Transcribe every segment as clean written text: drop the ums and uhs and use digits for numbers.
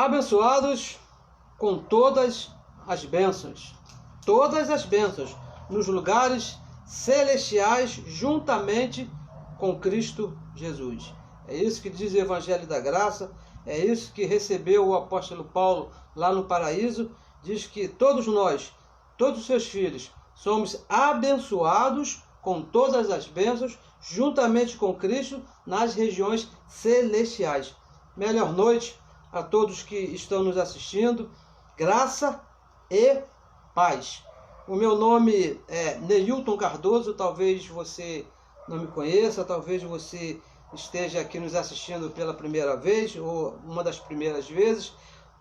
abençoados com todas as bênçãos, nos lugares celestiais, juntamente com Cristo Jesus. É isso que diz o Evangelho da Graça, é isso que recebeu o apóstolo Paulo lá no paraíso. Diz que todos nós, todos os seus filhos, somos abençoados com todas as bênçãos, juntamente com Cristo, nas regiões celestiais. Melhor noite a todos que estão nos assistindo. Graça e paz. O meu nome é Neilton Cardoso. Talvez você não me conheça, talvez você esteja aqui nos assistindo pela primeira vez ou uma das primeiras vezes.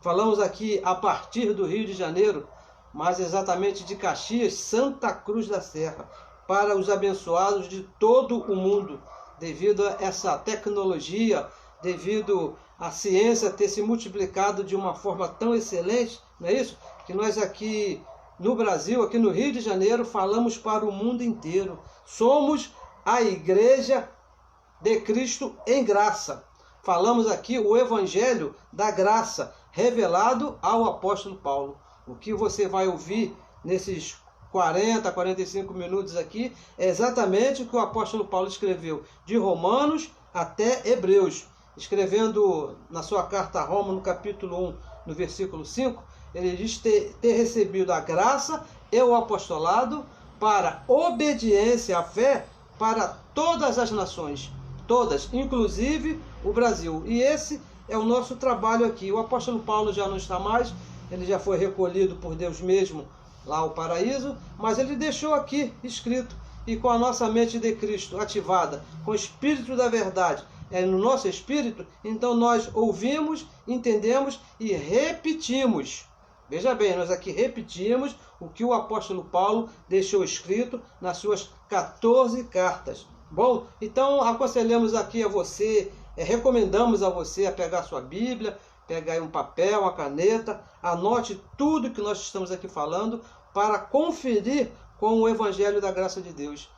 Falamos aqui a partir do Rio de Janeiro, mas exatamente de Caxias, Santa Cruz da Serra, para os abençoados de todo o mundo, devido a essa tecnologia, devido à ciência ter se multiplicado de uma forma tão excelente, não é isso? Que nós aqui no Brasil, aqui no Rio de Janeiro, falamos para o mundo inteiro. Somos a Igreja de Cristo em graça. Falamos aqui o Evangelho da Graça, revelado ao apóstolo Paulo. O que você vai ouvir nesses 45 minutos aqui é exatamente o que o apóstolo Paulo escreveu, de Romanos até Hebreus. Escrevendo na sua carta a Roma, no capítulo 1, no versículo 5, ele diz ter recebido a graça e o apostolado para obediência à fé para todas as nações, todas, inclusive o Brasil. E esse é o nosso trabalho aqui. O apóstolo Paulo já não está mais, ele já foi recolhido por Deus mesmo lá ao paraíso, mas ele deixou aqui escrito, e com a nossa mente de Cristo ativada, com o Espírito da verdade no nosso espírito, então nós ouvimos, entendemos e repetimos. Veja bem, nós aqui repetimos o que o apóstolo Paulo deixou escrito nas suas 14 cartas. Bom, então aconselhamos aqui a você, recomendamos a você a pegar a sua Bíblia, pegar aí um papel, uma caneta, anote tudo que nós estamos aqui falando para conferir com o Evangelho da Graça de Deus.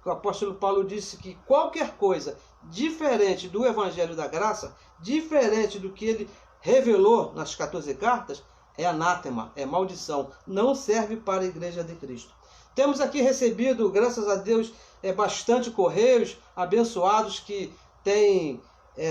O apóstolo Paulo disse que qualquer coisa diferente do Evangelho da Graça, diferente do que ele revelou nas 14 cartas, é anátema, é maldição, não serve para a Igreja de Cristo. Temos aqui recebido, graças a Deus, bastante correios abençoados que têm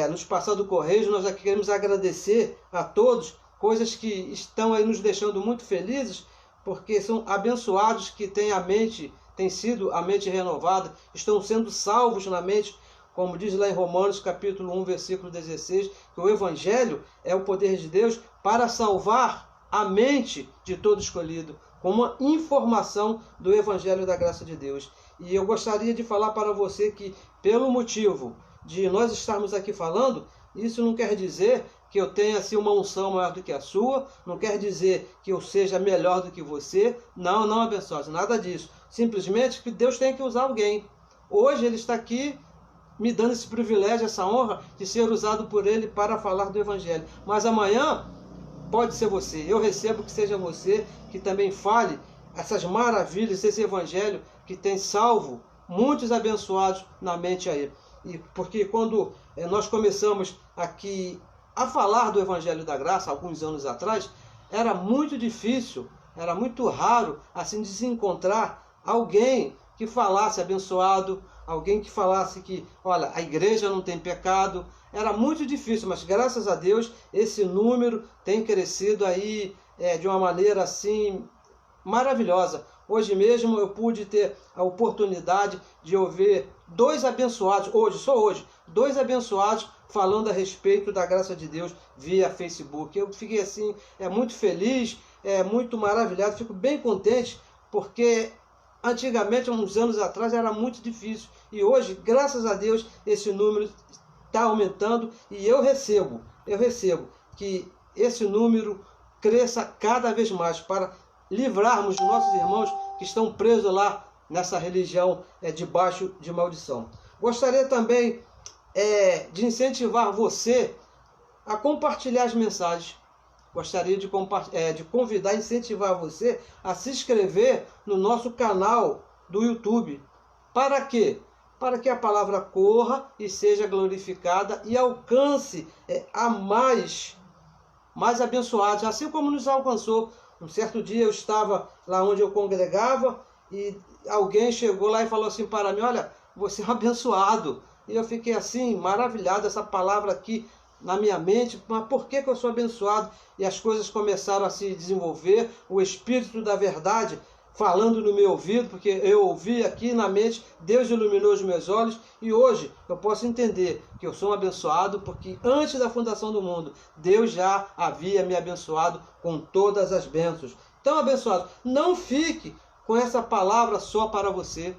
nos passado correios. Nós aqui queremos agradecer a todos, coisas que estão aí nos deixando muito felizes, porque são abençoados que têm sido a mente renovada, estão sendo salvos na mente, como diz lá em Romanos capítulo 1, versículo 16, que o Evangelho é o poder de Deus para salvar a mente de todo escolhido, com uma informação do Evangelho da Graça de Deus. E eu gostaria de falar para você que, pelo motivo de nós estarmos aqui falando, isso não quer dizer que eu tenha assim, uma unção maior do que a sua, não quer dizer que eu seja melhor do que você. Não, não, abençoados, nada disso. Simplesmente que Deus tem que usar alguém. Hoje ele está aqui me dando esse privilégio, essa honra de ser usado por ele para falar do Evangelho. Mas amanhã pode ser você. Eu recebo que seja você que também fale essas maravilhas, esse Evangelho que tem salvo muitos abençoados na mente aí. E porque quando nós começamos aqui a falar do Evangelho da Graça, alguns anos atrás, era muito difícil, era muito raro assim de se encontrar alguém que falasse abençoado, alguém que falasse que, olha, a igreja não tem pecado. Era muito difícil, mas graças a Deus esse número tem crescido aí de uma maneira assim maravilhosa. Hoje mesmo eu pude ter a oportunidade de ouvir dois abençoados, dois abençoados falando a respeito da graça de Deus via Facebook. Eu fiquei assim, muito feliz, muito maravilhado, fico bem contente, porque antigamente, uns anos atrás, era muito difícil. E hoje, graças a Deus, esse número está aumentando e eu recebo que esse número cresça cada vez mais para livrarmos os nossos irmãos que estão presos lá nessa religião debaixo de maldição. Gostaria também de incentivar você a compartilhar as mensagens. Gostaria de convidar e incentivar você a se inscrever no nosso canal do YouTube. Para quê? Para que a palavra corra e seja glorificada e alcance a mais mais abençoados, assim como nos alcançou. Um certo dia eu estava lá onde eu congregava e alguém chegou lá e falou assim para mim: olha, você é um abençoado. E eu fiquei assim, maravilhado, essa palavra aqui na minha mente, mas por que eu sou abençoado? E as coisas começaram a se desenvolver, o Espírito da verdade falando no meu ouvido, porque eu ouvi aqui na mente, Deus iluminou os meus olhos, e hoje eu posso entender que eu sou um abençoado, porque antes da fundação do mundo, Deus já havia me abençoado com todas as bênçãos. Então, abençoado, não fique com essa palavra só para você.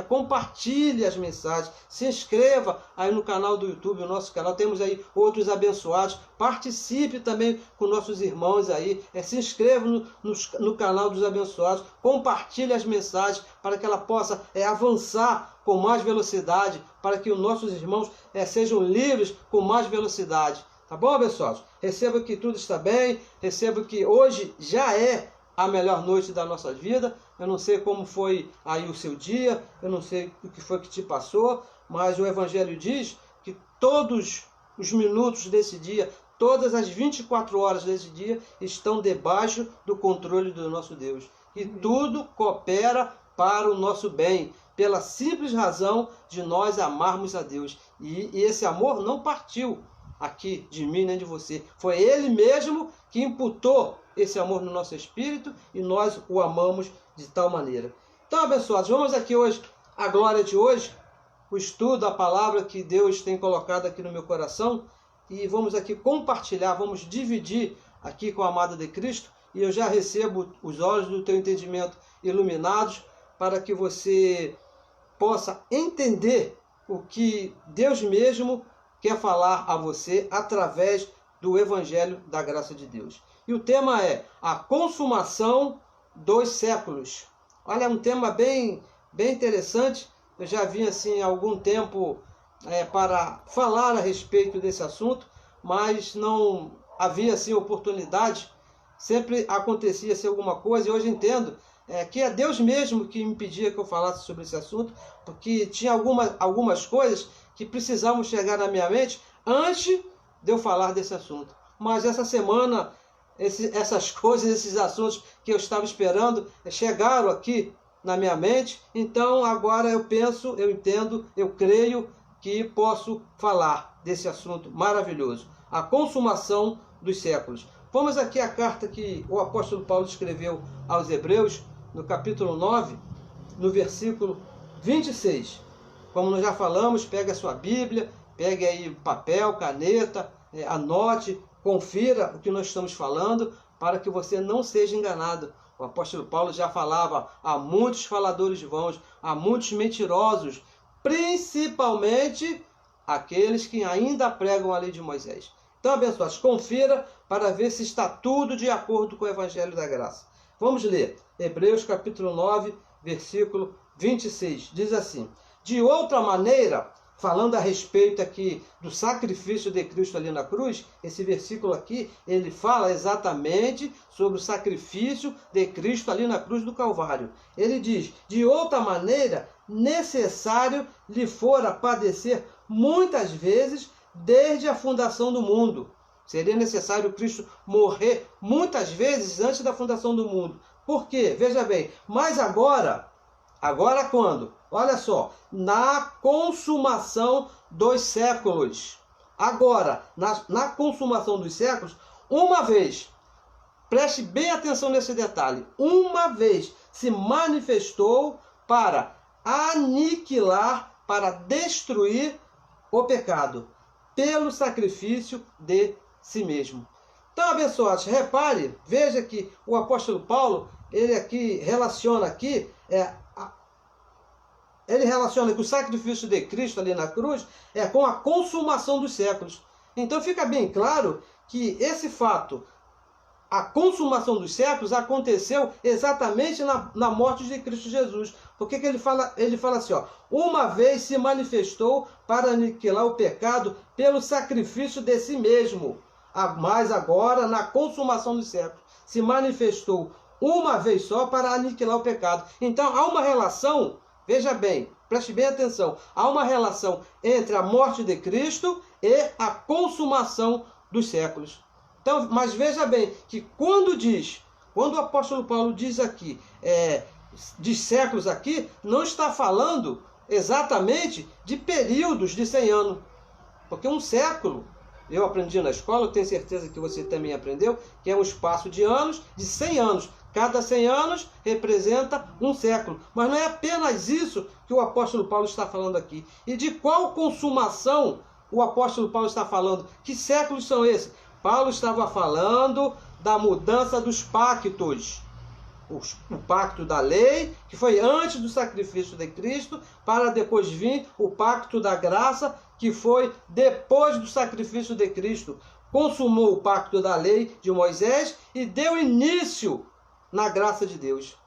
Compartilhe as mensagens, se inscreva aí no canal do YouTube, o nosso canal, temos aí outros abençoados, participe também com nossos irmãos aí, se inscreva no canal dos abençoados, compartilhe as mensagens para que ela possa avançar com mais velocidade, para que os nossos irmãos sejam livres com mais velocidade, tá bom, abençoados? Receba que tudo está bem, receba que hoje já é a melhor noite da nossa vida. Eu não sei como foi aí o seu dia, eu não sei o que foi que te passou, mas o Evangelho diz que todos os minutos desse dia, todas as 24 horas desse dia estão debaixo do controle do nosso Deus. E tudo coopera para o nosso bem, pela simples razão de nós amarmos a Deus. E esse amor não partiu aqui de mim nem de você. Foi Ele mesmo que imputou esse amor no nosso espírito e nós o amamos de tal maneira. Então, abençoados, vamos aqui hoje, a glória de hoje, o estudo, a palavra que Deus tem colocado aqui no meu coração, e vamos aqui compartilhar, vamos dividir aqui com a amada de Cristo, e eu já recebo os olhos do teu entendimento iluminados, para que você possa entender o que Deus mesmo quer falar a você através do Evangelho da graça de Deus. E o tema é a consumação dos séculos. Olha, é um tema bem interessante. Eu já vim assim há algum tempo para falar a respeito desse assunto, mas não havia assim oportunidade. Sempre acontecia assim, alguma coisa, e hoje entendo que é Deus mesmo que me pedia que eu falasse sobre esse assunto, porque tinha algumas coisas que precisavam chegar na minha mente antes de eu falar desse assunto. Mas essa semana, essas coisas, esses assuntos que eu estava esperando, chegaram aqui na minha mente. Então agora eu penso, eu entendo, eu creio que posso falar desse assunto maravilhoso. A consumação dos séculos. Vamos aqui à carta que o apóstolo Paulo escreveu aos Hebreus, no capítulo 9, no versículo 26. Como nós já falamos, pegue a sua Bíblia, pegue aí papel, caneta, anote, confira o que nós estamos falando, para que você não seja enganado. O apóstolo Paulo já falava: há muitos faladores vãos, há muitos mentirosos, principalmente aqueles que ainda pregam a lei de Moisés. Então, abençoados, confira para ver se está tudo de acordo com o Evangelho da Graça. Vamos ler. Hebreus capítulo 9, versículo 26. Diz assim: de outra maneira, falando a respeito aqui do sacrifício de Cristo ali na cruz, esse versículo aqui, ele fala exatamente sobre o sacrifício de Cristo ali na cruz do Calvário. Ele diz: de outra maneira, necessário lhe fora padecer muitas vezes desde a fundação do mundo. Seria necessário Cristo morrer muitas vezes antes da fundação do mundo. Por quê? Veja bem, mas agora quando? Olha só, na consumação dos séculos. Agora, na consumação dos séculos, uma vez, preste bem atenção nesse detalhe, uma vez se manifestou para aniquilar, para destruir o pecado, pelo sacrifício de si mesmo. Então, abençoados, repare, veja que o apóstolo Paulo, ele aqui relaciona que o sacrifício de Cristo ali na cruz com a consumação dos séculos. Então fica bem claro que esse fato, a consumação dos séculos, aconteceu exatamente na morte de Cristo Jesus. Porque que ele fala assim, ó, uma vez se manifestou para aniquilar o pecado pelo sacrifício de si mesmo. Mas agora, na consumação dos séculos, se manifestou uma vez só para aniquilar o pecado. Então há uma relação, veja bem, preste bem atenção, há uma relação entre a morte de Cristo e a consumação dos séculos. Então, mas veja bem, que quando o apóstolo Paulo diz aqui, de séculos aqui, não está falando exatamente de períodos de 100 anos. Porque um século, eu aprendi na escola, eu tenho certeza que você também aprendeu, que é um espaço de anos, de 100 anos. Cada 100 anos representa um século. Mas não é apenas isso que o apóstolo Paulo está falando aqui. E de qual consumação o apóstolo Paulo está falando? Que séculos são esses? Paulo estava falando da mudança dos pactos. O pacto da lei, que foi antes do sacrifício de Cristo, para depois vir o pacto da graça, que foi depois do sacrifício de Cristo. Consumou o pacto da lei de Moisés e deu início na graça de Deus.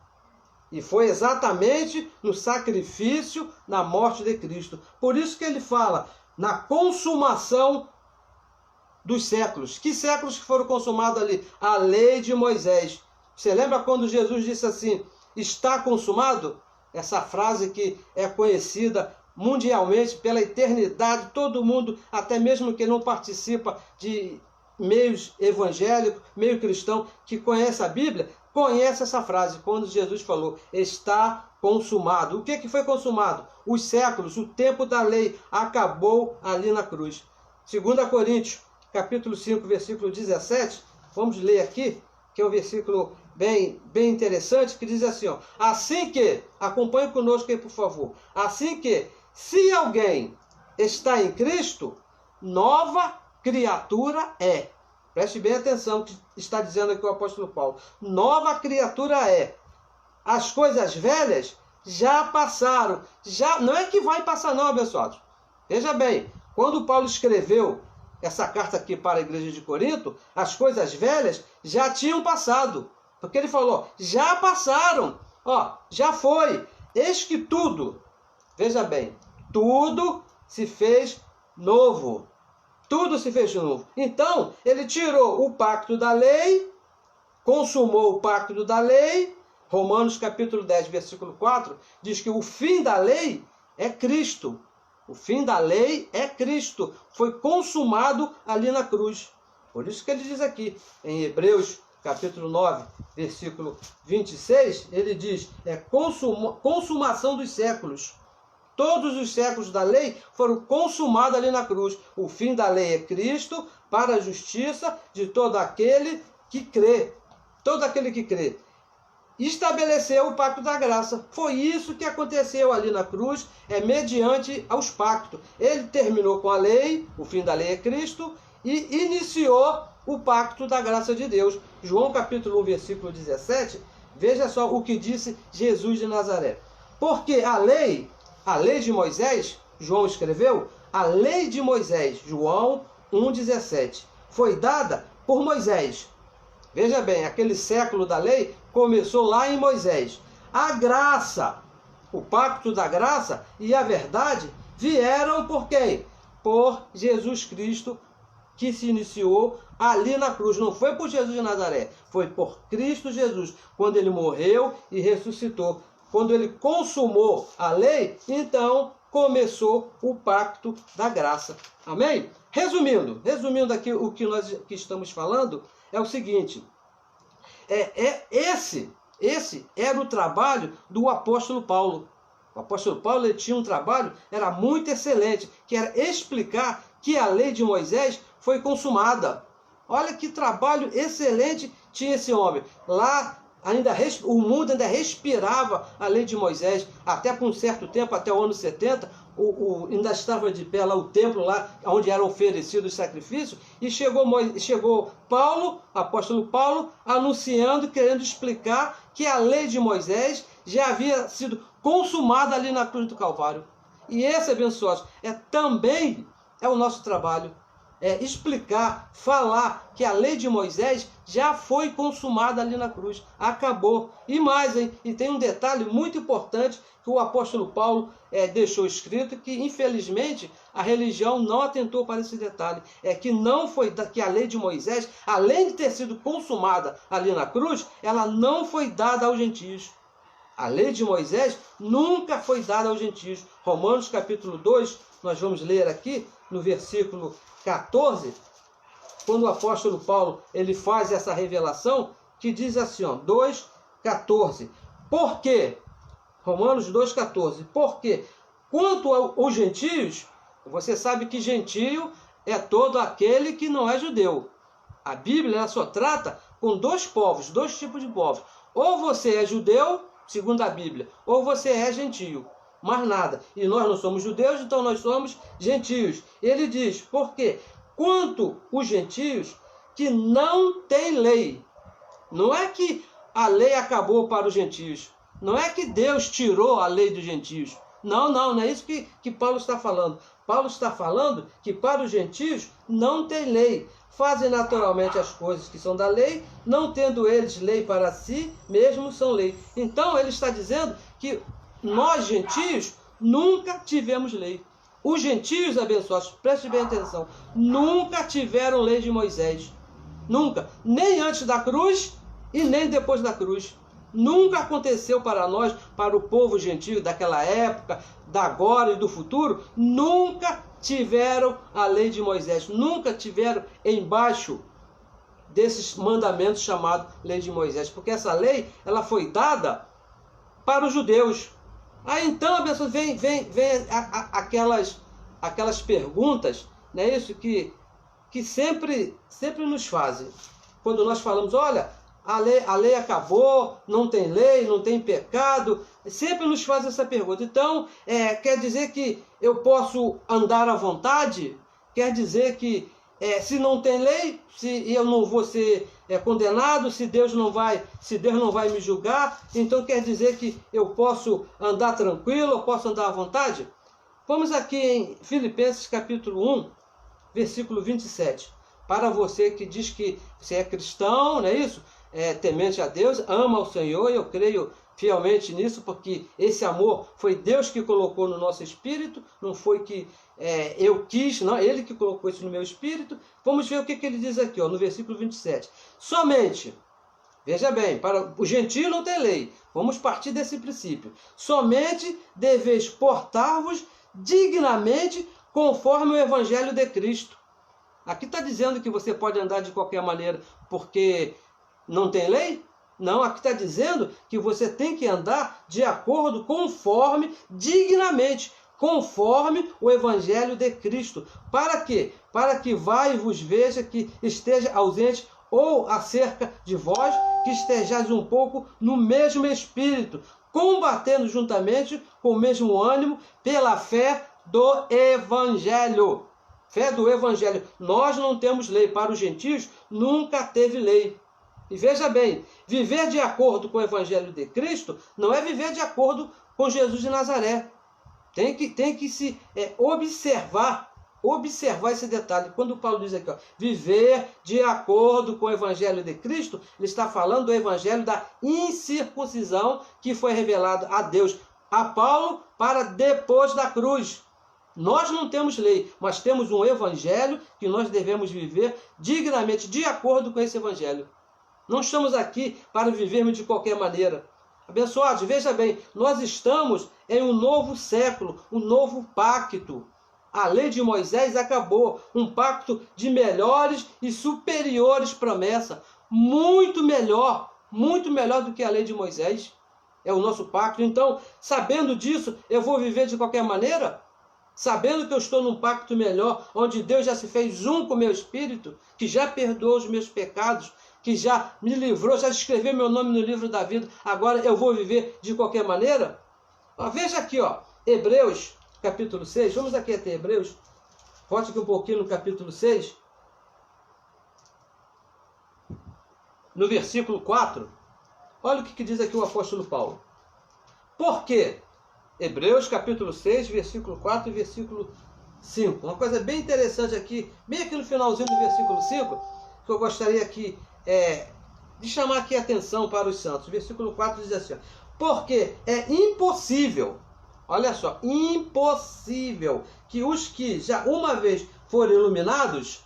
E foi exatamente no sacrifício, na morte de Cristo. Por isso que ele fala na consumação dos séculos. Que séculos que foram consumados ali? A lei de Moisés. Você lembra quando Jesus disse assim, está consumado? Essa frase que é conhecida mundialmente pela eternidade, todo mundo, até mesmo que não participa de meios evangélicos, meio cristão, que conhece a Bíblia, conhece essa frase, quando Jesus falou, está consumado. O que foi consumado? Os séculos, o tempo da lei, acabou ali na cruz. 2 Coríntios, capítulo 5, versículo 17, vamos ler aqui, que é um versículo bem interessante, que diz assim, ó, assim que, acompanhe conosco aí por favor, assim que, se alguém está em Cristo, nova criatura é. Preste bem atenção que está dizendo aqui o apóstolo Paulo. Nova criatura é. As coisas velhas já passaram. Já, não é que vai passar não, abençoados. Veja bem, quando Paulo escreveu essa carta aqui para a igreja de Corinto, as coisas velhas já tinham passado. Porque ele falou, já passaram, ó, já foi. Eis que tudo, veja bem, tudo se fez novo. Tudo se fez novo. Então, ele tirou o pacto da lei, consumou o pacto da lei. Romanos capítulo 10, versículo 4, diz que o fim da lei é Cristo. O fim da lei é Cristo. Foi consumado ali na cruz. Por isso que ele diz aqui, em Hebreus capítulo 9, versículo 26, ele diz, consumação dos séculos. Todos os séculos da lei foram consumados ali na cruz. O fim da lei é Cristo, para a justiça de todo aquele que crê. Todo aquele que crê. Estabeleceu o pacto da graça. Foi isso que aconteceu ali na cruz, mediante aos pactos. Ele terminou com a lei, o fim da lei é Cristo, e iniciou o pacto da graça de Deus. João capítulo 1, versículo 17, veja só o que disse Jesus de Nazaré. Porque a lei de Moisés, João escreveu, a lei de Moisés, João 1,17, foi dada por Moisés. Veja bem, aquele século da lei começou lá em Moisés. A graça, o pacto da graça e a verdade vieram por quem? Por Jesus Cristo, que se iniciou ali na cruz. Não foi por Jesus de Nazaré, foi por Cristo Jesus, quando ele morreu e ressuscitou. Quando ele consumou a lei, então começou o pacto da graça. Amém? Resumindo aqui o que nós aqui estamos falando, é o seguinte, esse era o trabalho do apóstolo Paulo. O apóstolo Paulo ele tinha um trabalho, era muito excelente, que era explicar que a lei de Moisés foi consumada. Olha que trabalho excelente tinha esse homem. Lá, o mundo ainda respirava a lei de Moisés, até por um certo tempo, até o ano 70, ainda estava de pé lá o templo, lá onde eram oferecidos os sacrifícios, e chegou Paulo, apóstolo Paulo, anunciando, querendo explicar que a lei de Moisés já havia sido consumada ali na cruz do Calvário. E esse, abençoado, também é o nosso trabalho. Explicar, falar que a lei de Moisés já foi consumada ali na cruz, acabou. E mais, e tem um detalhe muito importante que o apóstolo Paulo deixou escrito, que infelizmente a religião não atentou para esse detalhe, que a lei de Moisés, além de ter sido consumada ali na cruz, ela não foi dada aos gentios. A lei de Moisés nunca foi dada aos gentios. Romanos capítulo 2, nós vamos ler aqui no versículo 14, quando o apóstolo Paulo ele faz essa revelação, que diz assim, ó, 2,14. Por quê? Romanos 2,14. Porque quanto aos gentios, você sabe que gentio é todo aquele que não é judeu. A Bíblia ela só trata com dois povos, dois tipos de povos. Ou você é judeu, segundo a Bíblia, ou você é gentio. Mais nada. E nós não somos judeus, então nós somos gentios. Ele diz, por quê? Quanto os gentios que não têm lei. Não é que a lei acabou para os gentios. Não é que Deus tirou a lei dos gentios. Não é isso que Paulo está falando. Paulo está falando que para os gentios não tem lei. Fazem naturalmente as coisas que são da lei, não tendo eles lei para si, mesmo são lei. Então ele está dizendo que nós gentios nunca tivemos lei. Os gentios abençoados, preste bem atenção, nunca tiveram lei de Moisés. Nunca. Nem antes da cruz e nem depois da cruz. Nunca aconteceu para nós, para o povo gentio daquela época, da agora e do futuro, nunca tiveram a lei de Moisés, nunca tiveram embaixo desses mandamentos chamados lei de Moisés, porque essa lei ela foi dada para os judeus. Aí então a pessoa vem aquelas perguntas, não é isso que sempre nos fazem. Quando nós falamos, olha, a lei acabou, não tem lei, não tem pecado, sempre nos faz essa pergunta. Então, quer dizer que eu posso andar à vontade? Quer dizer que se não tem lei, se eu não vou ser condenado, se Deus não vai me julgar, então quer dizer que eu posso andar tranquilo, eu posso andar à vontade? Vamos aqui em Filipenses capítulo 1, versículo 27. Para você que diz que você é cristão, não é isso? Temente a Deus, ama o Senhor, e eu creio fielmente nisso, porque esse amor foi Deus que colocou no nosso espírito, não foi que eu quis, não, Ele que colocou isso no meu espírito. Vamos ver o que ele diz aqui, ó, no versículo 27. Somente, veja bem, para o gentio não tem lei, vamos partir desse princípio. Somente deveis portar-vos dignamente conforme o Evangelho de Cristo. Aqui está dizendo que você pode andar de qualquer maneira porque não tem lei? Não, aqui está dizendo que você tem que andar de acordo, conforme, dignamente, conforme o Evangelho de Cristo. Para quê? Para que vai e vos veja que esteja ausente, ou acerca de vós, que estejais um pouco no mesmo espírito, combatendo juntamente com o mesmo ânimo, pela fé do Evangelho. Fé do Evangelho. Nós não temos lei. Para os gentios, nunca teve lei. E veja bem, viver de acordo com o Evangelho de Cristo não é viver de acordo com Jesus de Nazaré. Tem que se observar esse detalhe. Quando Paulo diz aqui, ó, viver de acordo com o Evangelho de Cristo, ele está falando do Evangelho da incircuncisão que foi revelado a Deus, a Paulo, para depois da cruz. Nós não temos lei, mas temos um Evangelho que nós devemos viver dignamente, de acordo com esse Evangelho. Não estamos aqui para vivermos de qualquer maneira. Abençoados, veja bem, nós estamos em um novo século, um novo pacto. A lei de Moisés acabou, um pacto de melhores e superiores promessas. Muito melhor do que a lei de Moisés. É o nosso pacto. Então, sabendo disso, eu vou viver de qualquer maneira? Sabendo que eu estou num pacto melhor, onde Deus já se fez um com o meu espírito, que já perdoou os meus pecados, que já me livrou, já escreveu meu nome no livro da vida, agora eu vou viver de qualquer maneira? Ó, veja aqui, ó, Hebreus, capítulo 6, vamos aqui até Hebreus, volte aqui um pouquinho no capítulo 6, no versículo 4, olha o que diz aqui o apóstolo Paulo. Por quê? Hebreus capítulo 6, versículo 4 e versículo 5. Uma coisa bem interessante aqui, bem aqui no finalzinho do versículo 5, que eu gostaria aqui de chamar aqui a atenção para os santos. O versículo 4 diz assim, ó, porque é impossível, olha só, impossível que os que já uma vez foram iluminados,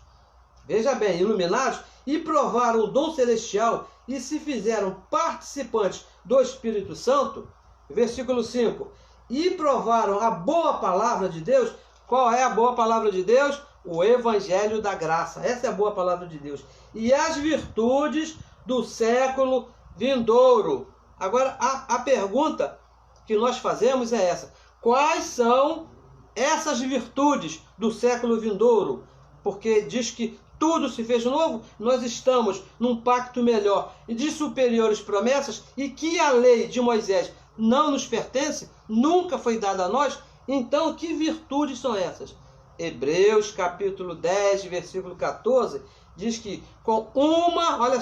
veja bem, iluminados, e provaram o dom celestial e se fizeram participantes do Espírito Santo, versículo 5, e provaram a boa palavra de Deus. Qual é a boa palavra de Deus? o evangelho da graça. Essa é a boa palavra de Deus. E as virtudes do século vindouro. Agora, a pergunta que nós fazemos é essa: quais são essas virtudes do século vindouro? Porque diz que tudo se fez novo, nós estamos num pacto melhor e de superiores promessas, e que a lei de Moisés não nos pertence, nunca foi dada a nós. Então, que virtudes são essas? Hebreus capítulo 10, versículo 14, diz que com uma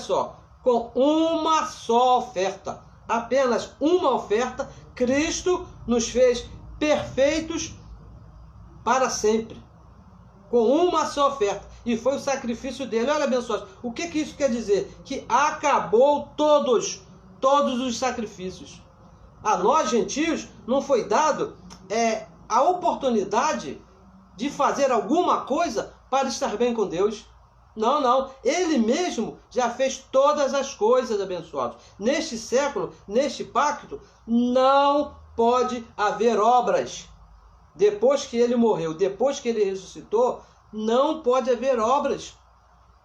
só oferta, apenas uma oferta, Cristo nos fez perfeitos para sempre. Com uma só oferta. E foi o sacrifício dele. Olha, abençoados, o que isso quer dizer? Que acabou todos os sacrifícios. A nós, gentios, não foi dado a oportunidade de fazer alguma coisa para estar bem com Deus. Não. Ele mesmo já fez todas as coisas, abençoados. Neste século, neste pacto, não pode haver obras. Depois que ele morreu, depois que ele ressuscitou, não pode haver obras.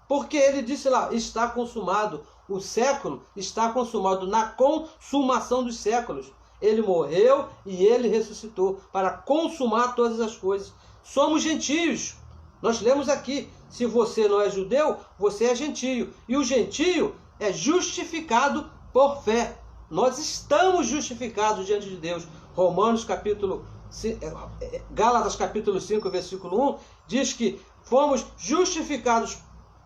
Porque ele disse lá, está consumado. O século está consumado na consumação dos séculos. Ele morreu e ele ressuscitou para consumar todas as coisas. Somos gentios. Nós lemos aqui, se você não é judeu, você é gentio. E o gentio é justificado por fé. Nós estamos justificados diante de Deus. Gálatas capítulo 5, versículo 1, diz que fomos justificados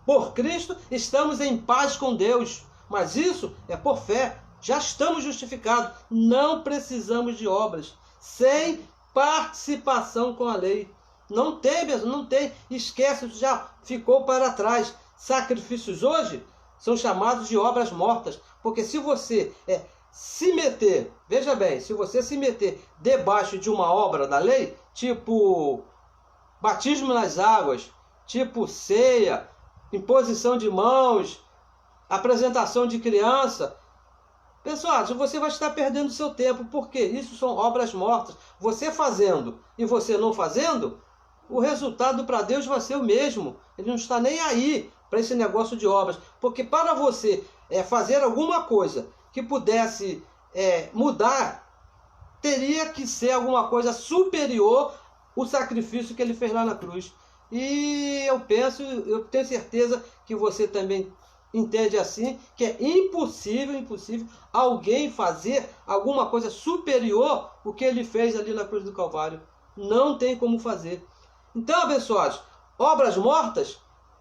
por Cristo, estamos em paz com Deus. Mas isso é por fé. Já estamos justificados. Não precisamos de obras. Sem participação com a lei. Não tem. Esquece, isso já ficou para trás. Sacrifícios hoje são chamados de obras mortas. Porque se você se meter, veja bem, se você se meter debaixo de uma obra da lei, tipo batismo nas águas, tipo ceia, imposição de mãos, apresentação de criança, pessoal, você vai estar perdendo seu tempo, porque isso são obras mortas. Você fazendo e você não fazendo, o resultado para Deus vai ser o mesmo. Ele não está nem aí para esse negócio de obras, porque para você fazer alguma coisa que pudesse mudar, teria que ser alguma coisa superior ao sacrifício que ele fez lá na cruz. E eu tenho certeza que você também entende assim, que é impossível alguém fazer alguma coisa superior ao que ele fez ali na cruz do Calvário. Não tem como fazer. Então, abençoados, obras mortas,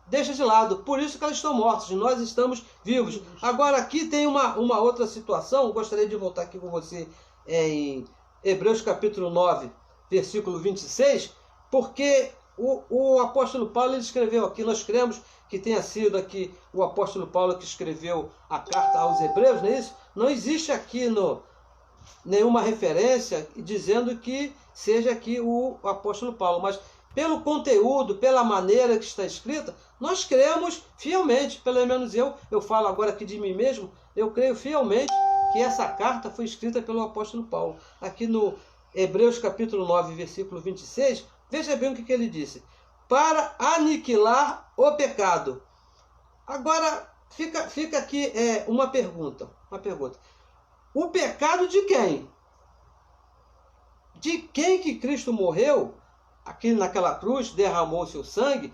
deixa de lado. Por isso que elas estão mortas. Nós estamos vivos. Agora, aqui tem uma outra situação. Eu gostaria de voltar aqui com você em Hebreus capítulo 9, versículo 26, porque o apóstolo Paulo ele escreveu aqui, nós cremos que tenha sido aqui o apóstolo Paulo que escreveu a carta aos Hebreus, não é isso? Não existe aqui nenhuma referência dizendo que seja aqui o apóstolo Paulo, mas pelo conteúdo, pela maneira que está escrita, nós cremos fielmente, pelo menos eu falo agora aqui de mim mesmo, eu creio fielmente que essa carta foi escrita pelo apóstolo Paulo. Aqui no Hebreus capítulo 9, versículo 26, veja bem o que ele disse. Para aniquilar o pecado. Agora, fica aqui uma pergunta. O pecado de quem? De quem que Cristo morreu? Aqui naquela cruz, derramou seu sangue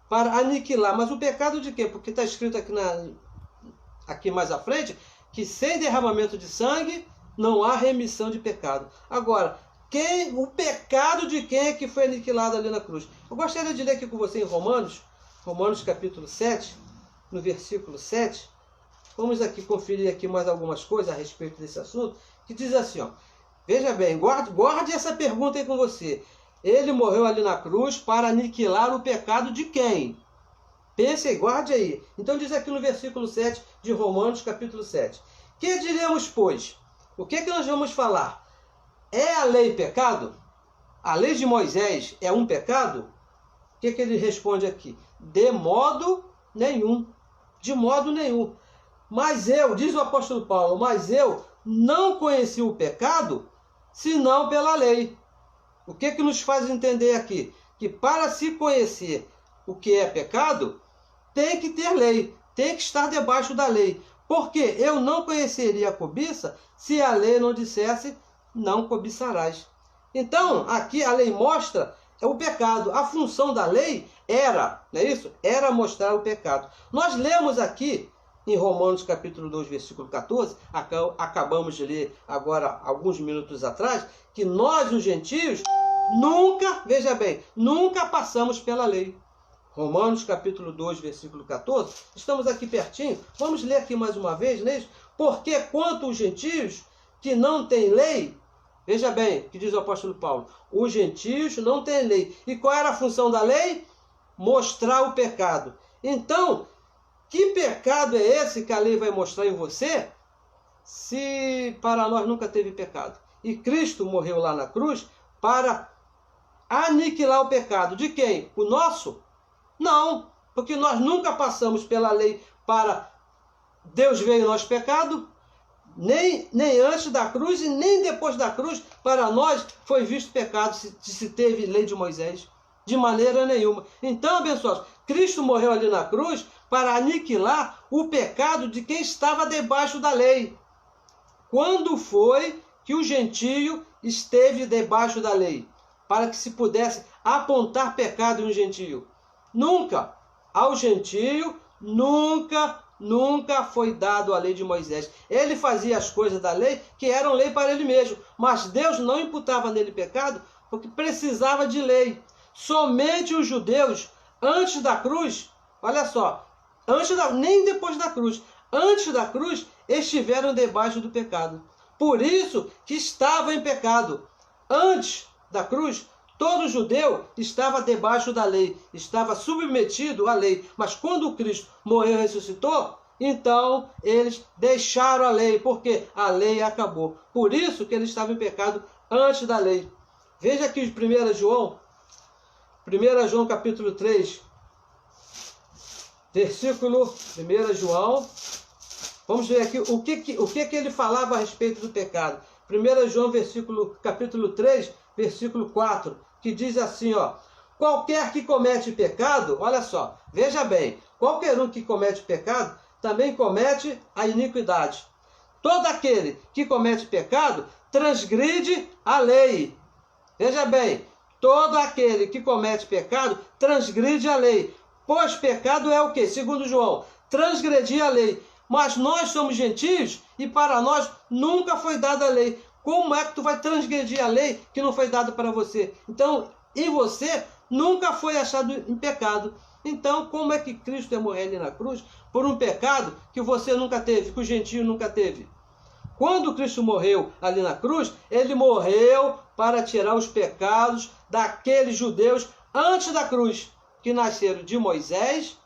para aniquilar. Mas o pecado de quem? Porque está escrito aqui mais à frente, que sem derramamento de sangue não há remissão de pecado. Agora, o pecado de quem é que foi aniquilado ali na cruz? Eu gostaria de ler aqui com você em Romanos capítulo 7, no versículo 7. Vamos aqui conferir aqui mais algumas coisas a respeito desse assunto, que diz assim, ó, veja bem, guarde essa pergunta aí com você. Ele morreu ali na cruz para aniquilar o pecado de quem? Pense aí, guarde aí. Então diz aqui no versículo 7 de Romanos capítulo 7. Que diremos, pois? O que nós vamos falar? É a lei pecado? A lei de Moisés é um pecado? O que ele responde aqui? De modo nenhum. De modo nenhum. Mas eu, diz o apóstolo Paulo, mas eu não conheci o pecado, senão pela lei. O que nos faz entender aqui? Que para se conhecer o que é pecado, tem que ter lei, tem que estar debaixo da lei. Porque eu não conheceria a cobiça se a lei não dissesse não cobiçarás. Então, aqui a lei mostra o pecado. A função da lei era, não é isso? Era mostrar o pecado. Nós lemos aqui em Romanos capítulo 2, versículo 14, acabamos de ler agora, alguns minutos atrás, que nós, os gentios, nunca, veja bem, nunca passamos pela lei. Romanos capítulo 2, versículo 14, estamos aqui pertinho, vamos ler aqui mais uma vez, não é isso? Porque quanto os gentios que não têm lei, veja bem, o que diz o apóstolo Paulo, os gentios não têm lei. E qual era a função da lei? Mostrar o pecado. Então, que pecado é esse que a lei vai mostrar em você, se para nós nunca teve pecado? E Cristo morreu lá na cruz para aniquilar o pecado. De quem? O nosso? Não, porque nós nunca passamos pela lei para Deus ver em nós pecado, nem antes da cruz e nem depois da cruz, para nós foi visto pecado se teve lei de Moisés. De maneira nenhuma. Então, abençoados, Cristo morreu ali na cruz para aniquilar o pecado de quem estava debaixo da lei. Quando foi que o gentio esteve debaixo da lei? Para que se pudesse apontar pecado em um gentio? Nunca. Ao gentio, nunca foi dado a lei de Moisés. Ele fazia as coisas da lei que eram lei para ele mesmo. Mas Deus não imputava nele pecado porque precisava de lei. Somente os judeus, antes da cruz, olha só, nem depois da cruz, antes da cruz, estiveram debaixo do pecado. Por isso que estava em pecado. Antes da cruz, todo judeu estava debaixo da lei, estava submetido à lei. Mas quando Cristo morreu e ressuscitou, então eles deixaram a lei, porque a lei acabou. Por isso que eles estavam em pecado antes da lei. Veja aqui 1 João capítulo 3, versículo 1 João. Vamos ver aqui o que ele falava a respeito do pecado. 1 João capítulo 3, versículo 4, que diz assim, ó: qualquer que comete pecado, olha só, veja bem, qualquer um que comete pecado também comete a iniquidade. Todo aquele que comete pecado transgride a lei. Veja bem, todo aquele que comete pecado transgride a lei. Pois pecado é o quê? Segundo João, transgredir a lei. Mas nós somos gentios e para nós nunca foi dada a lei. Como é que tu vai transgredir a lei que não foi dada para você? Então, e você nunca foi achado em pecado. Então, como é que Cristo ia morrer ali na cruz por um pecado que você nunca teve, que o gentio nunca teve? Quando Cristo morreu ali na cruz, ele morreu para tirar os pecados daqueles judeus antes da cruz, que nasceram de Moisés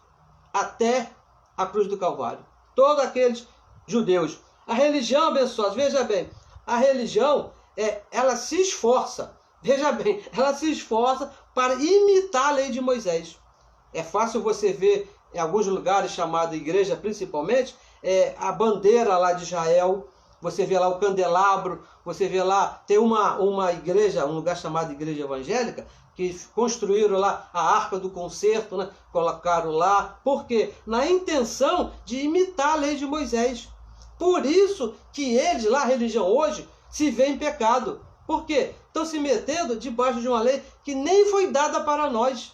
até a cruz do Calvário. Todos aqueles judeus. A religião, abençoados, veja bem, a religião, ela se esforça, veja bem, ela se esforça para imitar a lei de Moisés. É fácil você ver em alguns lugares, chamada igreja principalmente, a bandeira lá de Israel. Você vê lá o candelabro, você vê lá, tem uma igreja, um lugar chamado Igreja Evangélica, que construíram lá a Arca do Concerto, né? Colocaram lá. Por quê? Na intenção de imitar a lei de Moisés. Por isso que eles, lá, a religião hoje, se vê em pecado. Por quê? Estão se metendo debaixo de uma lei que nem foi dada para nós.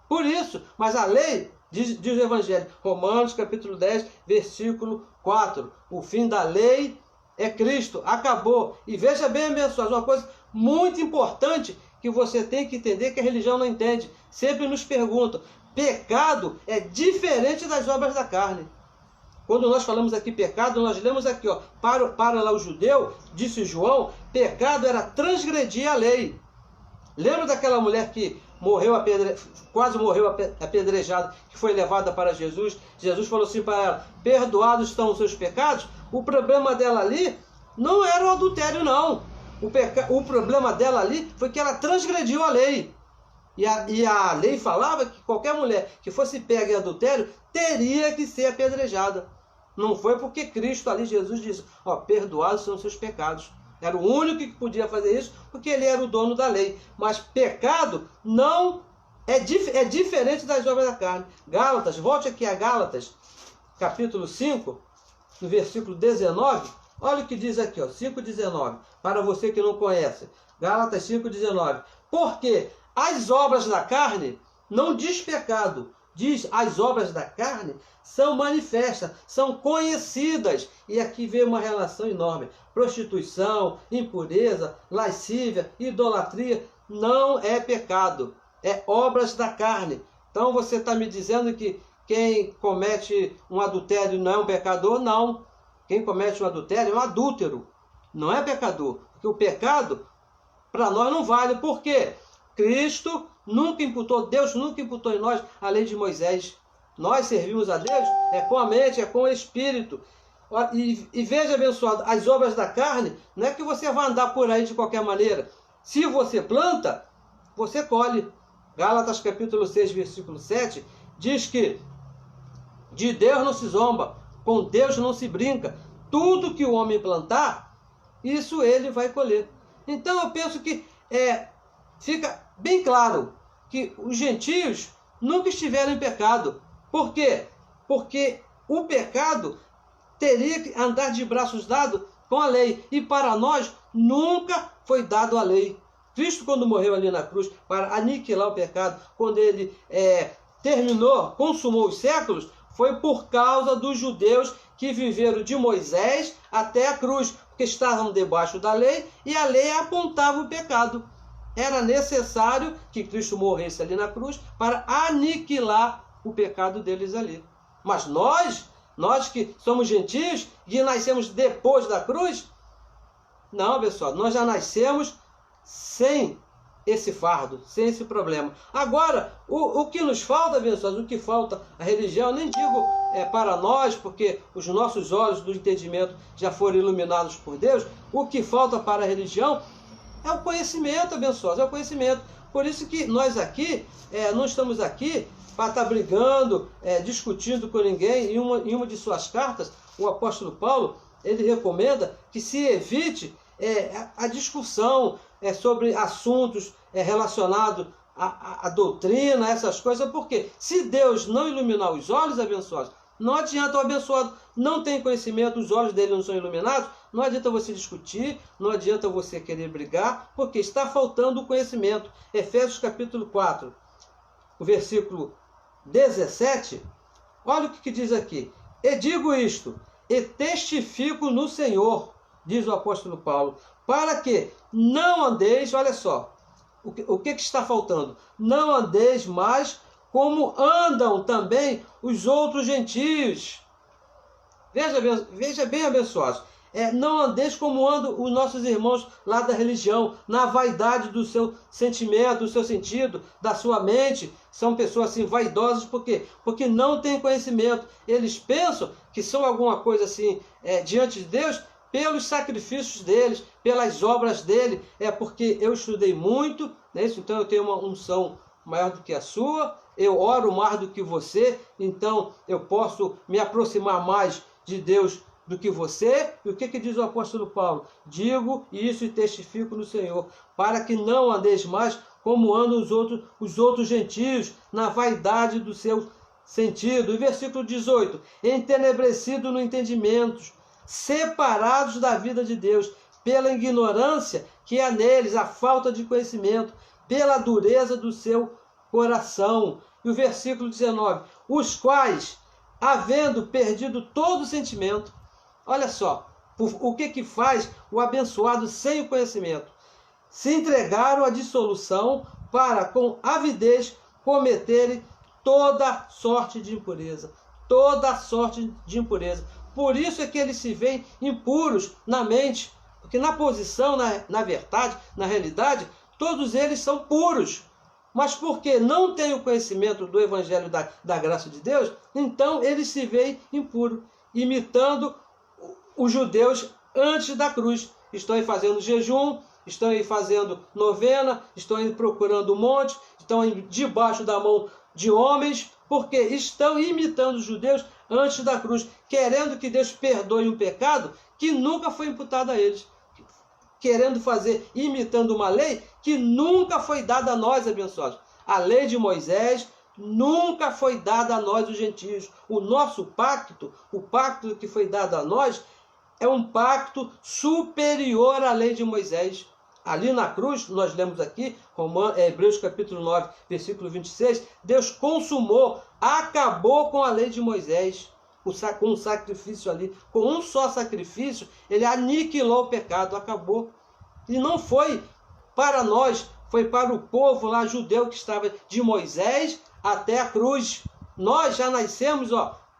Por isso, mas a lei, diz o Evangelho, Romanos capítulo 10, versículo 4, o fim da lei é Cristo, acabou. E veja bem, abençoados, uma coisa muito importante que você tem que entender, que a religião não entende. Sempre nos perguntam, pecado é diferente das obras da carne. Quando nós falamos aqui pecado, nós lemos aqui, ó, para lá o judeu, disse João, pecado era transgredir a lei. Lembra daquela mulher que quase morreu apedrejada, que foi levada para Jesus? Jesus falou assim para ela, perdoados estão os seus pecados. O problema dela ali não era o adultério, não. O problema dela ali foi que ela transgrediu a lei. E a lei falava que qualquer mulher que fosse pega em adultério teria que ser apedrejada. Não foi porque Cristo ali, Jesus disse, ó, perdoados são os seus pecados. Era o único que podia fazer isso, porque ele era o dono da lei. Mas pecado não é diferente das obras da carne. Gálatas, volte aqui a Gálatas, capítulo 5, no versículo 19. Olha o que diz aqui, ó, 5,19. Para você que não conhece. Gálatas 5,19. Porque as obras da carne não diz pecado. Diz, as obras da carne são manifestas, são conhecidas. E aqui vem uma relação enorme. Prostituição, impureza, lascívia, idolatria, não é pecado. É obras da carne. Então você está me dizendo que quem comete um adultério não é um pecador? Não. Quem comete um adultério é um adúltero. Não é pecador. Porque o pecado, para nós, não vale. Por quê? Cristo nunca imputou, Deus nunca imputou em nós a lei de Moisés. Nós servimos a Deus com a mente, com o espírito. E veja, abençoado, as obras da carne, não é que você vai andar por aí de qualquer maneira. Se você planta, você colhe. Gálatas capítulo 6, versículo 7, diz que de Deus não se zomba, com Deus não se brinca. Tudo que o homem plantar, isso ele vai colher. Então eu penso que fica bem claro que os gentios nunca estiveram em pecado. Por quê? Porque o pecado teria que andar de braços dados com a lei. E para nós nunca foi dado a lei. Cristo, quando morreu ali na cruz para aniquilar o pecado, quando ele consumou os séculos, foi por causa dos judeus que viveram de Moisés até a cruz, porque estavam debaixo da lei e a lei apontava o pecado. Era necessário que Cristo morresse ali na cruz para aniquilar o pecado deles ali. Mas nós que somos gentios e nascemos depois da cruz, não, pessoal, nós já nascemos sem esse fardo, sem esse problema. Agora, o que nos falta, abençoados, o que falta a religião, nem digo para nós, porque os nossos olhos do entendimento já foram iluminados por Deus, o que falta para a religião é o conhecimento, abençoados, é o conhecimento. Por isso que nós aqui, não estamos aqui para estar brigando, discutindo com ninguém. Em uma de suas cartas, o apóstolo Paulo, ele recomenda que se evite a discussão sobre assuntos relacionados à doutrina, essas coisas, porque se Deus não iluminar os olhos, abençoados, não adianta, o abençoado não tem conhecimento, os olhos dele não são iluminados, não adianta você discutir, não adianta você querer brigar, porque está faltando o conhecimento. Efésios capítulo 4, o versículo 17, olha o que diz aqui. E digo isto, e testifico no Senhor, diz o apóstolo Paulo, para que não andeis, olha só, o que está faltando? Não andeis mais como andam também os outros gentios. Veja bem, abençoados. Não andeis como andam os nossos irmãos lá da religião, na vaidade do seu sentimento, do seu sentido, da sua mente. São pessoas assim vaidosas, por quê? Porque não têm conhecimento. Eles pensam que são alguma coisa assim diante de Deus pelos sacrifícios deles, pelas obras dele. Porque eu estudei muito, né? Então eu tenho uma unção maior do que a sua, eu oro mais do que você, então eu posso me aproximar mais de Deus do que você. E o que diz o apóstolo Paulo? Digo isso e testifico no Senhor, para que não andeis mais como andam os outros gentios, na vaidade do seu sentido. E versículo 18, entenebrecido no entendimento, separados da vida de Deus, pela ignorância que há neles, a falta de conhecimento, pela dureza do seu coração. E o versículo 19, os quais, havendo perdido todo o sentimento, olha só, o que faz o abençoado sem o conhecimento? Se entregaram à dissolução para, com avidez, cometerem toda sorte de impureza. Toda sorte de impureza. Por isso é que eles se veem impuros na mente, porque na posição, na verdade, na realidade, todos eles são puros. Mas porque não têm o conhecimento do Evangelho da graça de Deus, então eles se veem impuros, imitando os judeus antes da cruz. Estão aí fazendo jejum, estão aí fazendo novena, estão aí procurando um monte, estão aí debaixo da mão de homens, porque estão imitando os judeus antes da cruz, querendo que Deus perdoe um pecado que nunca foi imputado a eles. Querendo fazer, imitando uma lei que nunca foi dada a nós, abençoados. a lei de Moisés nunca foi dada a nós, os gentios. O nosso pacto, o pacto que foi dado a nós, é um pacto superior à lei de Moisés. Ali na cruz, nós lemos aqui, Hebreus capítulo 9, versículo 26, Deus consumou, acabou com a lei de Moisés, com um sacrifício ali, com um só sacrifício, ele aniquilou o pecado, acabou. E não foi para nós, foi para o povo lá judeu que estava de Moisés até a cruz. Nós já nascemos,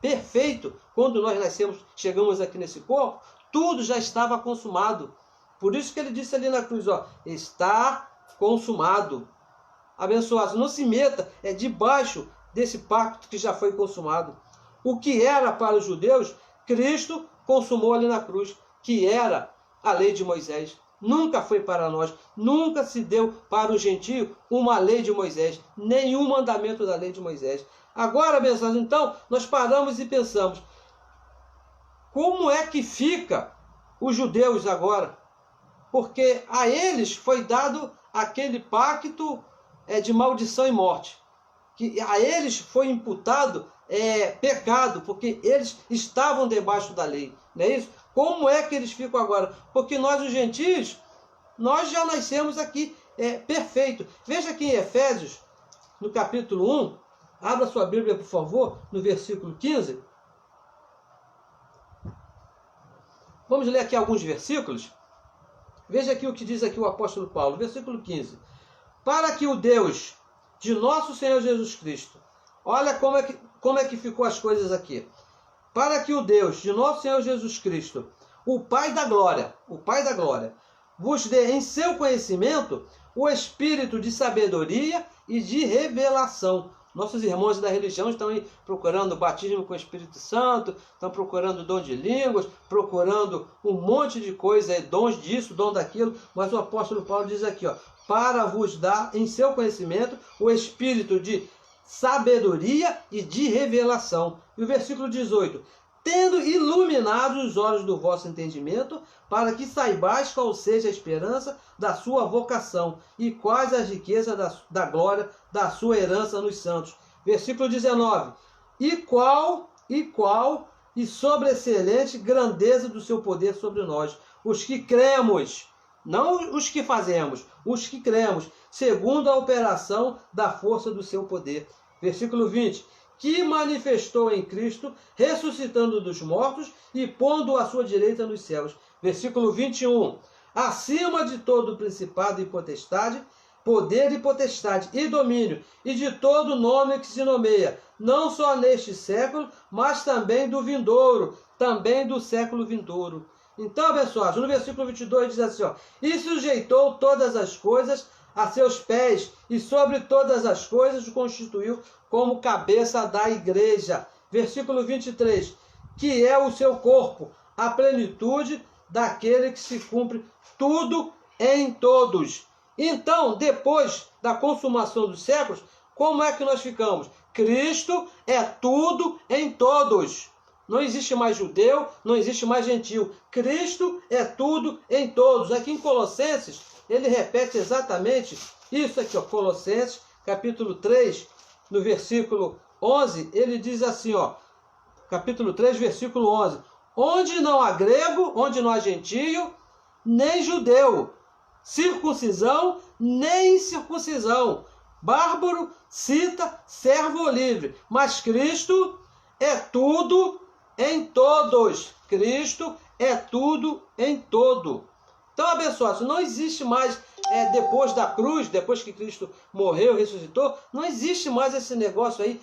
perfeito. Quando nós nascemos, chegamos aqui nesse corpo, tudo já estava consumado. Por isso que ele disse ali na cruz, está consumado. Abençoado, não se meta, é debaixo desse pacto que já foi consumado. O que era para os judeus, Cristo consumou ali na cruz, que era a lei de Moisés. Nunca foi para nós, nunca se deu para o gentio uma lei de Moisés, nenhum mandamento da lei de Moisés. Agora, abençoado, então, nós paramos e pensamos, como é que fica os judeus agora? Porque a eles foi dado aquele pacto de maldição e morte. Que a eles foi imputado pecado, porque eles estavam debaixo da lei. Não é isso? Como é que eles ficam agora? Porque nós, os gentios, nós já nascemos aqui perfeito. Veja aqui em Efésios, no capítulo 1, abra sua Bíblia, por favor, no versículo 15. Vamos ler aqui alguns versículos. Veja aqui o que diz aqui o apóstolo Paulo, versículo 15. Para que o Deus de nosso Senhor Jesus Cristo, olha como é que ficou as coisas aqui. Para que o Deus de nosso Senhor Jesus Cristo, o Pai da glória, vos dê em seu conhecimento o espírito de sabedoria e de revelação. Nossos irmãos da religião estão aí procurando batismo com o Espírito Santo, estão procurando dom de línguas, procurando um monte de coisa, dons disso, dom daquilo, mas o apóstolo Paulo diz aqui, para vos dar em seu conhecimento o espírito de sabedoria e de revelação. E o versículo 18, tendo iluminado os olhos do vosso entendimento, para que saibais qual seja a esperança da sua vocação e quais as riquezas da glória da sua herança nos santos. Versículo 19, e qual e sobreexcelente grandeza do seu poder sobre nós, os que cremos, não os que fazemos, os que cremos, segundo a operação da força do seu poder. Versículo 20, que manifestou em Cristo, ressuscitando dos mortos e pondo à sua direita nos céus. Versículo 21, acima de todo principado e potestade, poder e potestade e domínio, e de todo nome que se nomeia, não só neste século, mas também do vindouro, também do século vindouro. Então, abençoados, no versículo 22 diz assim, e sujeitou todas as coisas a seus pés, e sobre todas as coisas o constituiu como cabeça da igreja. Versículo 23, que é o seu corpo, a plenitude daquele que se cumpre tudo em todos. Então, depois da consumação dos séculos, como é que nós ficamos? Cristo é tudo em todos. Não existe mais judeu, não existe mais gentio. Cristo é tudo em todos. Aqui em Colossenses, ele repete exatamente isso aqui, Colossenses, capítulo 3, no versículo 11, ele diz assim, capítulo 3, versículo 11, onde não há grego, onde não há gentio, nem judeu, circuncisão, nem incircuncisão, bárbaro, cita, servo ou livre, mas Cristo é tudo em todos. Cristo é tudo em todo. Então, abençoados, não existe mais, depois da cruz, depois que Cristo morreu, ressuscitou, não existe mais esse negócio aí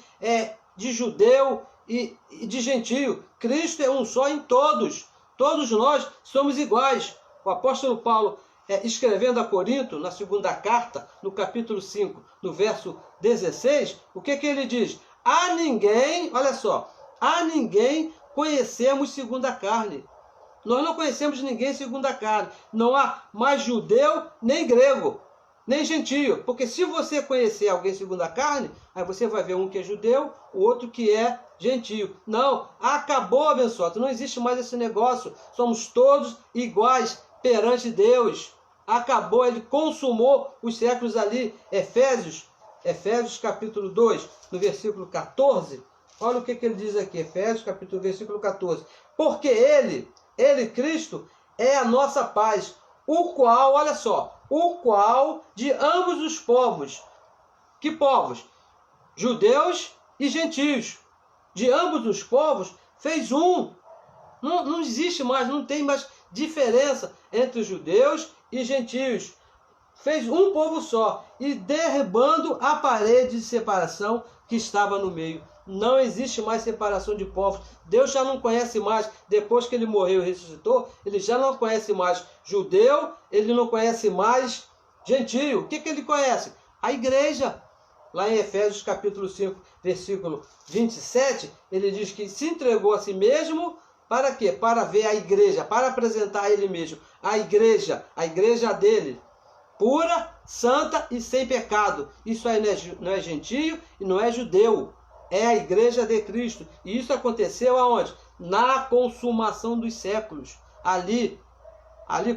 de judeu e de gentio. Cristo é um só em todos. Todos nós somos iguais. O apóstolo Paulo, escrevendo a Corinto, na segunda carta, no capítulo 5, no verso 16, o que ele diz? A ninguém, olha só, a ninguém conhecemos segundo a carne. Nós não conhecemos ninguém segundo a carne. Não há mais judeu, nem grego, nem gentio. Porque se você conhecer alguém segundo a carne, aí você vai ver um que é judeu, o outro que é gentio. Não, acabou, abençoado. Não existe mais esse negócio. Somos todos iguais perante Deus. Acabou, ele consumou os séculos ali. Efésios, Efésios capítulo 2, no versículo 14, olha o que ele diz aqui, Efésios capítulo, versículo 14. Porque ele, Cristo, é a nossa paz, o qual, olha só, o qual de ambos os povos, que povos? Judeus e gentios, de ambos os povos, fez um. Não existe mais, não tem mais diferença entre os judeus e gentios. Fez um povo só, e derribando a parede de separação que estava no meio. Não existe mais separação de povos. Deus já não conhece mais, depois que ele morreu e ressuscitou, ele já não conhece mais judeu, ele não conhece mais gentio. O que ele conhece? A igreja. Lá em Efésios capítulo 5, versículo 27, ele diz que se entregou a si mesmo, para quê? Para ver a igreja, para apresentar a ele mesmo. A igreja dele, pura, santa e sem pecado. Isso aí não é gentio e não é judeu. É a igreja de Cristo. E isso aconteceu aonde? Na consumação dos séculos. Ali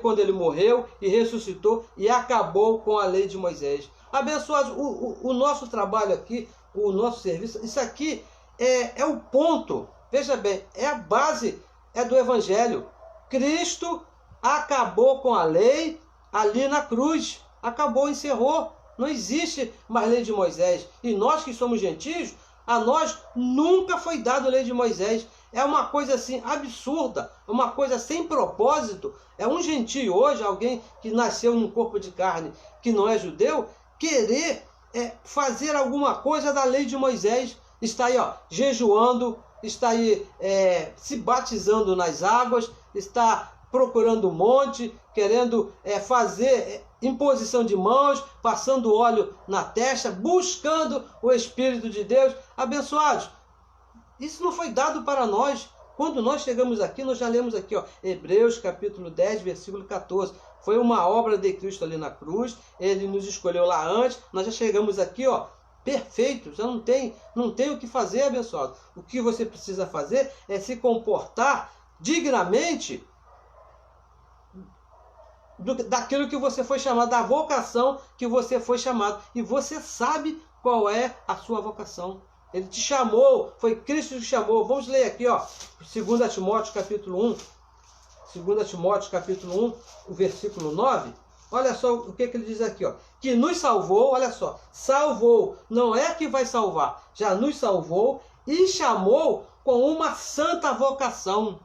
quando ele morreu e ressuscitou e acabou com a lei de Moisés. Abençoados, o nosso trabalho aqui, o nosso serviço, isso aqui é o ponto. Veja bem, é a base do Evangelho. Cristo acabou com a lei ali na cruz. Acabou, encerrou. Não existe mais lei de Moisés. E nós que somos gentios, a nós nunca foi dado a lei de Moisés. É uma coisa assim absurda, uma coisa sem propósito. É um gentio hoje, alguém que nasceu num corpo de carne que não é judeu, querer fazer alguma coisa da lei de Moisés. Está aí, jejuando, está aí se batizando nas águas, está procurando um monte, querendo fazer imposição de mãos, passando óleo na testa, buscando o Espírito de Deus. Abençoados, isso não foi dado para nós. Quando nós chegamos aqui, nós já lemos aqui, Hebreus capítulo 10, versículo 14. Foi uma obra de Cristo ali na cruz, ele nos escolheu lá antes, nós já chegamos aqui, perfeito, já não tem o que fazer, abençoado. O que você precisa fazer é se comportar dignamente daquilo que você foi chamado, da vocação que você foi chamado. E você sabe qual é a sua vocação. Ele te chamou, foi Cristo que te chamou. Vamos ler aqui, 2 Timóteo capítulo 1. 2 Timóteo capítulo 1, o versículo 9. Olha só o que ele diz aqui, que nos salvou, olha só, salvou, não é que vai salvar, já nos salvou e chamou com uma santa vocação.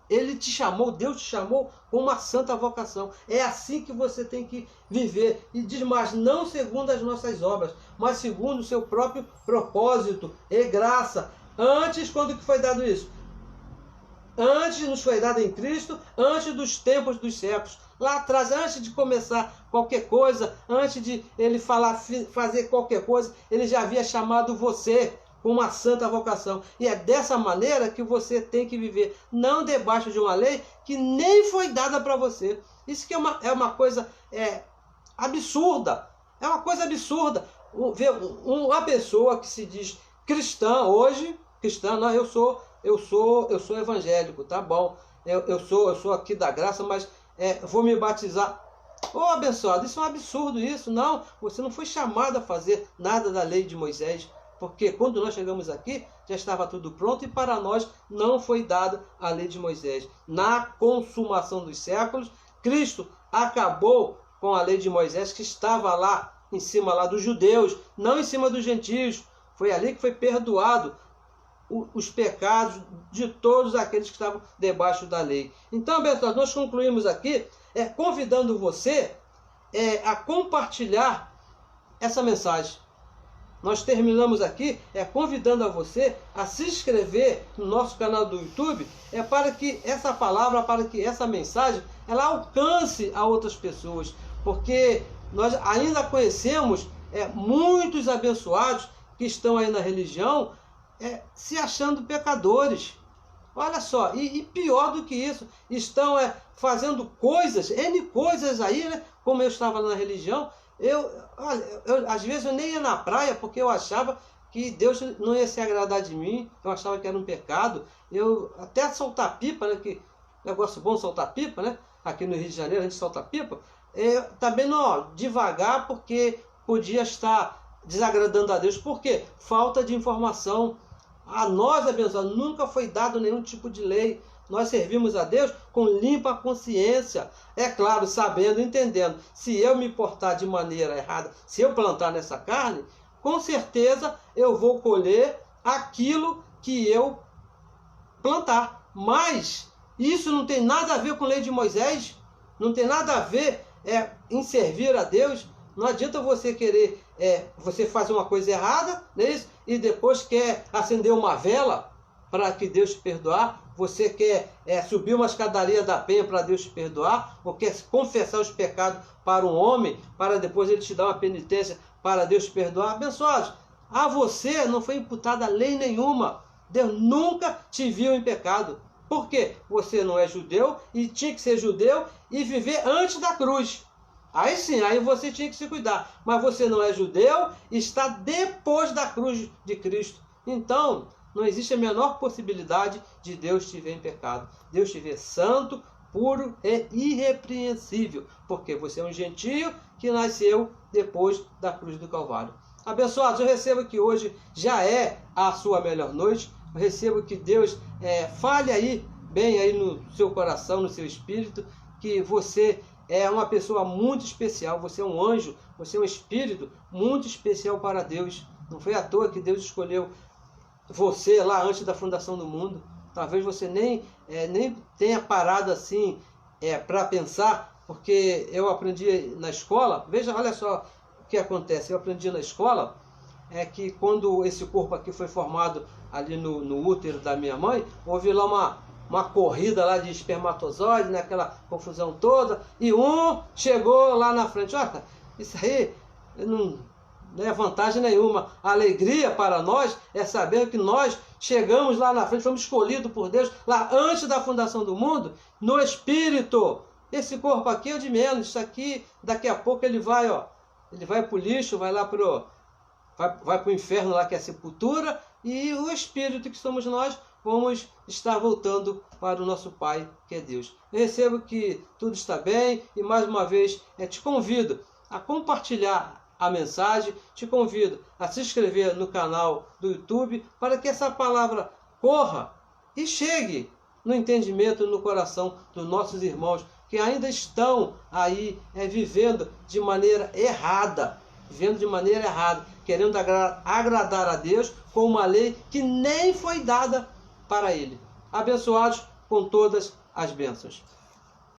Ele te chamou, Deus te chamou com uma santa vocação. É assim que você tem que viver. E diz mais, não segundo as nossas obras, mas segundo o seu próprio propósito e graça. Antes, quando que foi dado isso? Antes nos foi dado em Cristo, antes dos tempos dos séculos. Lá atrás, antes de começar qualquer coisa, antes de ele fazer qualquer coisa, ele já havia chamado você com uma santa vocação. E é dessa maneira que você tem que viver, não debaixo de uma lei que nem foi dada para você. Isso que é uma coisa absurda. É uma coisa absurda. Uma pessoa que se diz cristã hoje, não, eu sou evangélico, tá bom. Eu sou aqui da graça, mas vou me batizar. Abençoado, isso é um absurdo isso. Não, você não foi chamado a fazer nada da lei de Moisés. Porque quando nós chegamos aqui, já estava tudo pronto e para nós não foi dada a lei de Moisés. Na consumação dos séculos, Cristo acabou com a lei de Moisés que estava lá, em cima lá dos judeus, não em cima dos gentios. Foi ali que foi perdoado os pecados de todos aqueles que estavam debaixo da lei. Então, abençoados, nós concluímos aqui convidando você a compartilhar essa mensagem. Nós terminamos aqui convidando a você a se inscrever no nosso canal do YouTube, para que essa palavra, para que essa mensagem, ela alcance a outras pessoas, porque nós ainda conhecemos muitos abençoados que estão aí na religião se achando pecadores. Olha só, e pior do que isso, estão fazendo coisas, N coisas aí, né? Como eu estava na religião, às vezes eu nem ia na praia porque eu achava que Deus não ia se agradar de mim, eu achava que era um pecado. Eu até soltar pipa, né, que negócio bom soltar pipa, né? Aqui no Rio de Janeiro a gente solta pipa. Também não, devagar, porque podia estar desagradando a Deus. Por quê? Falta de informação. A nós, abençoados, nunca foi dado nenhum tipo de lei. Nós servimos a Deus com limpa consciência. É claro, sabendo, entendendo. Se eu me portar de maneira errada, se eu plantar nessa carne, com certeza eu vou colher aquilo que eu plantar. Mas isso não tem nada a ver com a lei de Moisés. Não tem nada a ver em servir a Deus. Não adianta você querer, você faz uma coisa errada, não é isso? E depois quer acender uma vela para que Deus te perdoar. Você quer subir uma escadaria da penha para Deus te perdoar, ou quer confessar os pecados para um homem, para depois ele te dar uma penitência para Deus te perdoar. Abençoados, a você não foi imputada lei nenhuma. Deus nunca te viu em pecado. Por quê? Você não é judeu e tinha que ser judeu e viver antes da cruz. Aí sim, aí você tinha que se cuidar. Mas você não é judeu e está depois da cruz de Cristo. Então, não existe a menor possibilidade de Deus te ver em pecado. Deus te vê santo, puro e irrepreensível. Porque você é um gentio que nasceu depois da cruz do Calvário. Abençoados, eu recebo que hoje já é a sua melhor noite. Eu recebo que Deus fale aí, bem aí no seu coração, no seu espírito, que você é uma pessoa muito especial, você é um anjo, você é um espírito muito especial para Deus. Não foi à toa que Deus escolheu você lá antes da fundação do mundo. Talvez você nem tenha parado assim para pensar, porque eu aprendi na escola, veja, olha só o que acontece, eu aprendi na escola, que quando esse corpo aqui foi formado ali no útero da minha mãe, houve lá uma corrida lá de espermatozoide, naquela confusão toda, e um chegou lá na frente. Olha, isso aí não é vantagem nenhuma. A alegria para nós é saber que nós chegamos lá na frente, fomos escolhidos por Deus lá antes da fundação do mundo, no Espírito. Esse corpo aqui é o de menos. Isso aqui, daqui a pouco ele vai para o lixo, vai lá vai para o inferno lá, que é a sepultura, e o Espírito que somos nós, vamos estar voltando para o nosso Pai, que é Deus. Eu recebo que tudo está bem, e mais uma vez te convido a compartilhar a mensagem, te convido a se inscrever no canal do YouTube, para que essa palavra corra e chegue no entendimento, no coração dos nossos irmãos, que ainda estão aí vivendo de maneira errada, querendo agradar a Deus com uma lei que nem foi dada para ele. Abençoados com todas as bênçãos.